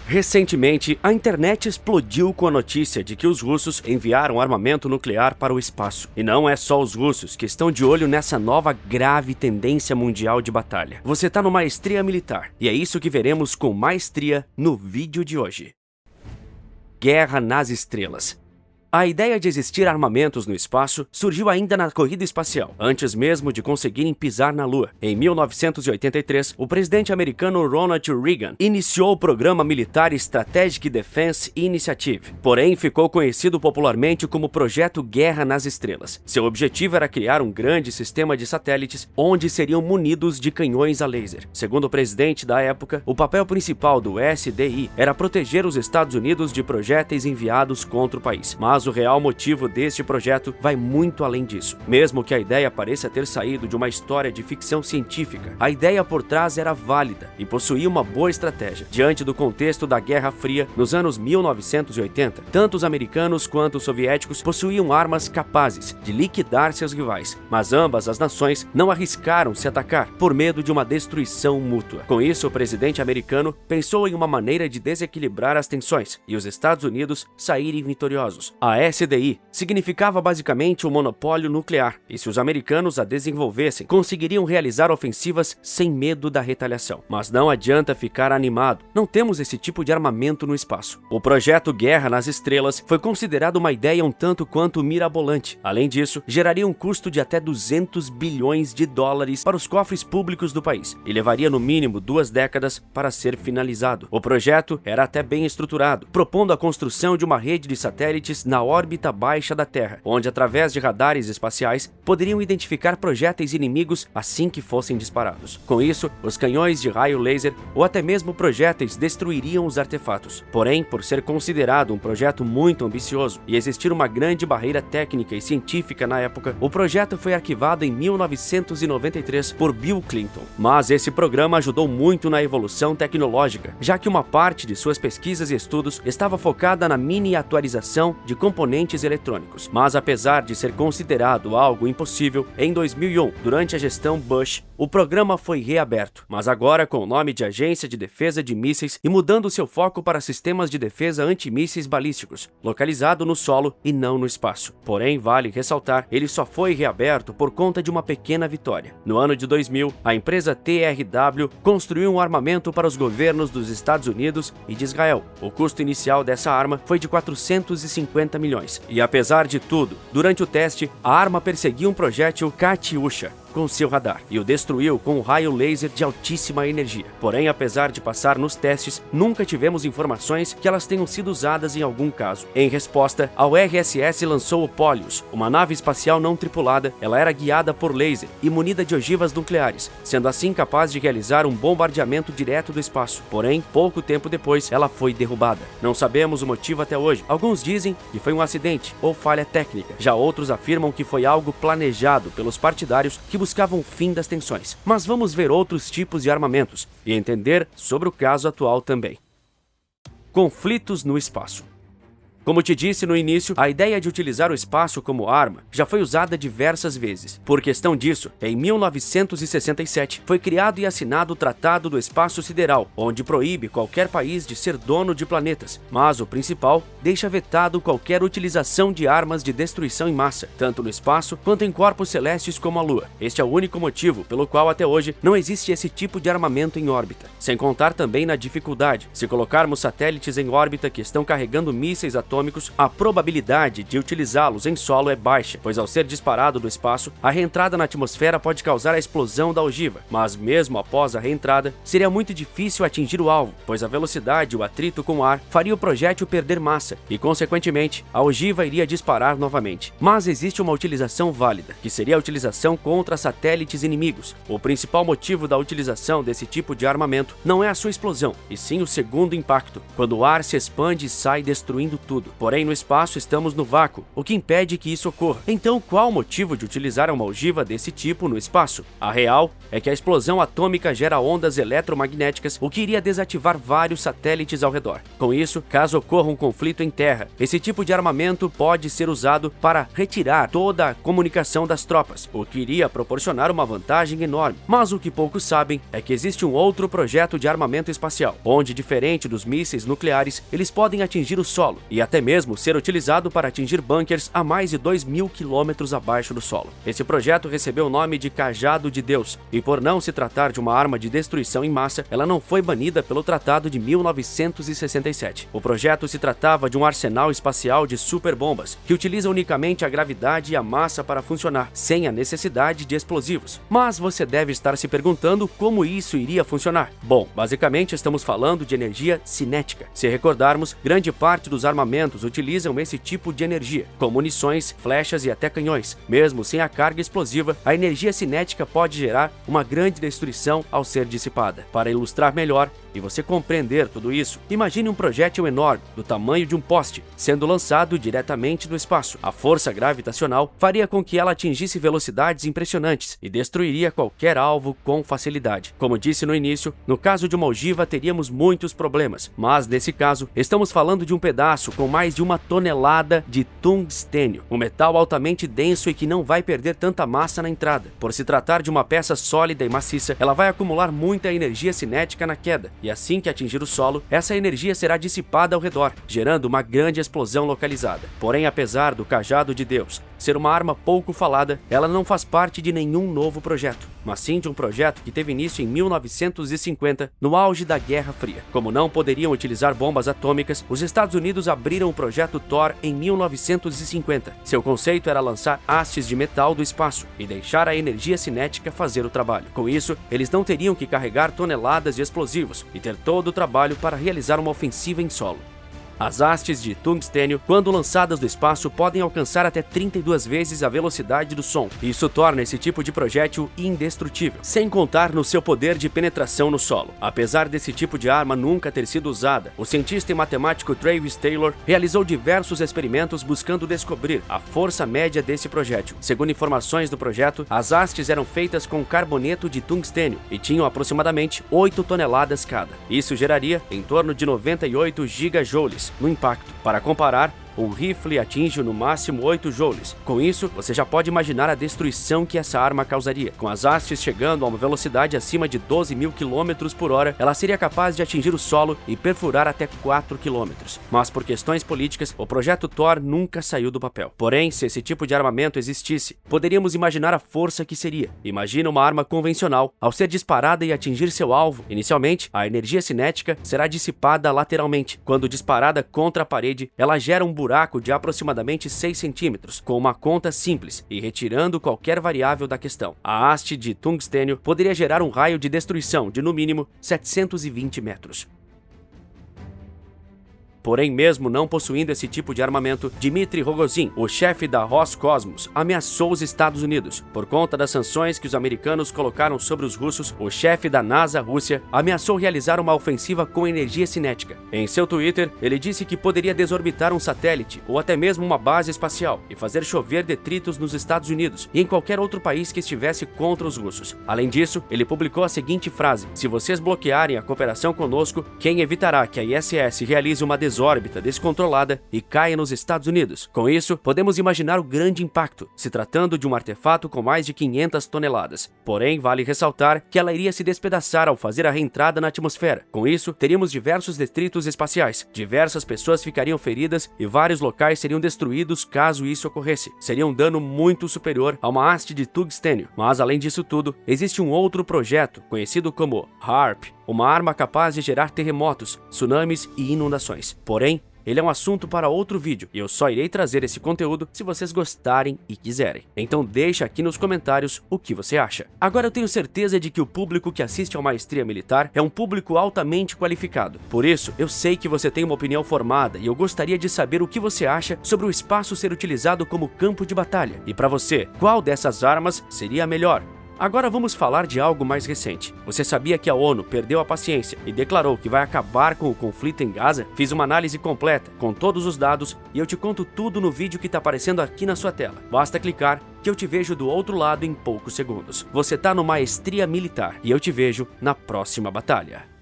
Recentemente, a internet explodiu com a notícia de que os russos enviaram armamento nuclear para o espaço. E não é só os russos que estão de olho nessa nova grave tendência mundial de batalha. Você está no Maestria Militar, e é isso que veremos com maestria no vídeo de hoje. Guerra nas Estrelas. A ideia de existir armamentos no espaço surgiu ainda na corrida espacial, antes mesmo de conseguirem pisar na Lua. Em 1983, o presidente americano Ronald Reagan iniciou o programa militar Strategic Defense Initiative, porém ficou conhecido popularmente como Projeto Guerra nas Estrelas. Seu objetivo era criar um grande sistema de satélites onde seriam munidos de canhões a laser. Segundo o presidente da época, o papel principal do SDI era proteger os Estados Unidos de projéteis enviados contra o país. Mas o real motivo deste projeto vai muito além disso. Mesmo que a ideia pareça ter saído de uma história de ficção científica, a ideia por trás era válida e possuía uma boa estratégia. Diante do contexto da Guerra Fria, nos anos 1980, tanto os americanos quanto os soviéticos possuíam armas capazes de liquidar seus rivais, mas ambas as nações não arriscaram se atacar por medo de uma destruição mútua. Com isso, o presidente americano pensou em uma maneira de desequilibrar as tensões e os Estados Unidos saírem vitoriosos. A SDI significava basicamente o monopólio nuclear, e se os americanos a desenvolvessem, conseguiriam realizar ofensivas sem medo da retaliação. Mas não adianta ficar animado, não temos esse tipo de armamento no espaço. O projeto Guerra nas Estrelas foi considerado uma ideia um tanto quanto mirabolante. Além disso, geraria um custo de até 200 bilhões de dólares para os cofres públicos do país, e levaria no mínimo 2 décadas para ser finalizado. O projeto era até bem estruturado, propondo a construção de uma rede de satélites na órbita baixa da Terra, onde através de radares espaciais poderiam identificar projéteis inimigos assim que fossem disparados. Com isso, os canhões de raio laser ou até mesmo projéteis destruiriam os artefatos. Porém, por ser considerado um projeto muito ambicioso e existir uma grande barreira técnica e científica na época, o projeto foi arquivado em 1993 por Bill Clinton. Mas esse programa ajudou muito na evolução tecnológica, já que uma parte de suas pesquisas e estudos estava focada na miniaturização de componentes eletrônicos. Mas apesar de ser considerado algo impossível, em 2001, durante a gestão Bush, o programa foi reaberto, mas agora com o nome de Agência de Defesa de Mísseis e mudando seu foco para sistemas de defesa antimísseis balísticos, localizado no solo e não no espaço. Porém, vale ressaltar, ele só foi reaberto por conta de uma pequena vitória. No ano de 2000, a empresa TRW construiu um armamento para os governos dos Estados Unidos e de Israel. O custo inicial dessa arma foi de 450 milhões. E apesar de tudo, durante o teste, a arma perseguia um projétil Katyusha com seu radar e o destruiu com um raio laser de altíssima energia. Porém, apesar de passar nos testes, nunca tivemos informações que elas tenham sido usadas em algum caso. Em resposta, a URSS lançou o Polius, uma nave espacial não tripulada. Ela era guiada por laser e munida de ogivas nucleares, sendo assim capaz de realizar um bombardeamento direto do espaço. Porém, pouco tempo depois, ela foi derrubada. Não sabemos o motivo até hoje. Alguns dizem que foi um acidente ou falha técnica. Já outros afirmam que foi algo planejado pelos partidários que buscavam o fim das tensões. Mas vamos ver outros tipos de armamentos e entender sobre o caso atual também. Conflitos no espaço. Como te disse no início, a ideia de utilizar o espaço como arma já foi usada diversas vezes. Por questão disso, em 1967 foi criado e assinado o Tratado do Espaço Sideral, onde proíbe qualquer país de ser dono de planetas, mas o principal deixa vetado qualquer utilização de armas de destruição em massa, tanto no espaço quanto em corpos celestes como a Lua. Este é o único motivo pelo qual até hoje não existe esse tipo de armamento em órbita. Sem contar também na dificuldade. Se colocarmos satélites em órbita que estão carregando mísseis atômicos, a probabilidade de utilizá-los em solo é baixa, pois ao ser disparado do espaço, a reentrada na atmosfera pode causar a explosão da ogiva, mas mesmo após a reentrada, seria muito difícil atingir o alvo, pois a velocidade e o atrito com o ar faria o projétil perder massa e, consequentemente, a ogiva iria disparar novamente. Mas existe uma utilização válida, que seria a utilização contra satélites inimigos. O principal motivo da utilização desse tipo de armamento não é a sua explosão, e sim o segundo impacto, quando o ar se expande e sai destruindo tudo. tudo. Porém, no espaço estamos no vácuo, o que impede que isso ocorra. Então, qual o motivo de utilizar uma ogiva desse tipo no espaço? A real é que a explosão atômica gera ondas eletromagnéticas, o que iria desativar vários satélites ao redor. Com isso, caso ocorra um conflito em terra, esse tipo de armamento pode ser usado para retirar toda a comunicação das tropas, o que iria proporcionar uma vantagem enorme. Mas o que poucos sabem é que existe um outro projeto de armamento espacial, onde, diferente dos mísseis nucleares, eles podem atingir o solo e até mesmo ser utilizado para atingir bunkers a mais de 2.000 quilômetros abaixo do solo. Esse projeto recebeu o nome de Cajado de Deus e, por não se tratar de uma arma de destruição em massa, ela não foi banida pelo Tratado de 1967. O projeto se tratava de um arsenal espacial de superbombas que utiliza unicamente a gravidade e a massa para funcionar, sem a necessidade de explosivos. Mas você deve estar se perguntando como isso iria funcionar. Bom, basicamente estamos falando de energia cinética. Se recordarmos, grande parte dos armamentos utilizam esse tipo de energia, com munições, flechas e até canhões. Mesmo sem a carga explosiva, a energia cinética pode gerar uma grande destruição ao ser dissipada. Para ilustrar melhor e você compreender tudo isso, imagine um projétil enorme, do tamanho de um poste, sendo lançado diretamente do espaço. A força gravitacional faria com que ela atingisse velocidades impressionantes e destruiria qualquer alvo com facilidade. Como disse no início, no caso de uma ogiva teríamos muitos problemas, mas nesse caso, estamos falando de um pedaço com mais de 1 tonelada de tungstênio, um metal altamente denso e que não vai perder tanta massa na entrada. Por se tratar de uma peça sólida e maciça, ela vai acumular muita energia cinética na queda, e assim que atingir o solo, essa energia será dissipada ao redor, gerando uma grande explosão localizada. Porém, apesar do Cajado de Deus ser uma arma pouco falada, ela não faz parte de nenhum novo projeto, mas sim de um projeto que teve início em 1950, no auge da Guerra Fria. Como não poderiam utilizar bombas atômicas, os Estados Unidos abriram o projeto Thor em 1950. Seu conceito era lançar hastes de metal do espaço e deixar a energia cinética fazer o trabalho. Com isso, eles não teriam que carregar toneladas de explosivos e ter todo o trabalho para realizar uma ofensiva em solo. As hastes de tungstênio, quando lançadas do espaço, podem alcançar até 32 vezes a velocidade do som. Isso torna esse tipo de projétil indestrutível, sem contar no seu poder de penetração no solo. Apesar desse tipo de arma nunca ter sido usada, o cientista e matemático Travis Taylor realizou diversos experimentos buscando descobrir a força média desse projétil. Segundo informações do projeto, as hastes eram feitas com carboneto de tungstênio e tinham aproximadamente 8 toneladas cada. Isso geraria em torno de 98 gigajoules no impacto. Para comparar, um rifle atinge no máximo 8 joules. Com isso, você já pode imaginar a destruição que essa arma causaria. Com as hastes chegando a uma velocidade acima de 12.000 km por hora, ela seria capaz de atingir o solo e perfurar até 4 km. Mas por questões políticas, o projeto Thor nunca saiu do papel. Porém, se esse tipo de armamento existisse, poderíamos imaginar a força que seria. Imagina uma arma convencional, ao ser disparada e atingir seu alvo. Inicialmente, a energia cinética será dissipada lateralmente. Quando disparada contra a parede, ela gera um buraco de aproximadamente 6 centímetros, com uma conta simples e retirando qualquer variável da questão. A haste de tungstênio poderia gerar um raio de destruição de no mínimo 720 metros. Porém, mesmo não possuindo esse tipo de armamento, Dmitry Rogozin, o chefe da Roscosmos, ameaçou os Estados Unidos. Por conta das sanções que os americanos colocaram sobre os russos, o chefe da NASA Rússia ameaçou realizar uma ofensiva com energia cinética. Em seu Twitter, ele disse que poderia desorbitar um satélite ou até mesmo uma base espacial e fazer chover detritos nos Estados Unidos e em qualquer outro país que estivesse contra os russos. Além disso, ele publicou a seguinte frase: "Se vocês bloquearem a cooperação conosco, quem evitará que a ISS realize uma órbita descontrolada e caia nos Estados Unidos. Com isso, podemos imaginar o grande impacto, se tratando de um artefato com mais de 500 toneladas. Porém, vale ressaltar que ela iria se despedaçar ao fazer a reentrada na atmosfera. Com isso, teríamos diversos detritos espaciais, diversas pessoas ficariam feridas e vários locais seriam destruídos caso isso ocorresse. Seria um dano muito superior a uma haste de tungstênio. Mas, além disso tudo, existe um outro projeto, conhecido como HARP, uma arma capaz de gerar terremotos, tsunamis e inundações. Porém, ele é um assunto para outro vídeo e eu só irei trazer esse conteúdo se vocês gostarem e quiserem. Então deixa aqui nos comentários o que você acha. Agora eu tenho certeza de que o público que assiste ao Maestria Militar é um público altamente qualificado. Por isso, eu sei que você tem uma opinião formada e eu gostaria de saber o que você acha sobre o espaço ser utilizado como campo de batalha. E para você, qual dessas armas seria a melhor? Agora vamos falar de algo mais recente. Você sabia que a ONU perdeu a paciência e declarou que vai acabar com o conflito em Gaza? Fiz uma análise completa, com todos os dados, e eu te conto tudo no vídeo que está aparecendo aqui na sua tela. Basta clicar que eu te vejo do outro lado em poucos segundos. Você tá no Maestria Militar e eu te vejo na próxima batalha.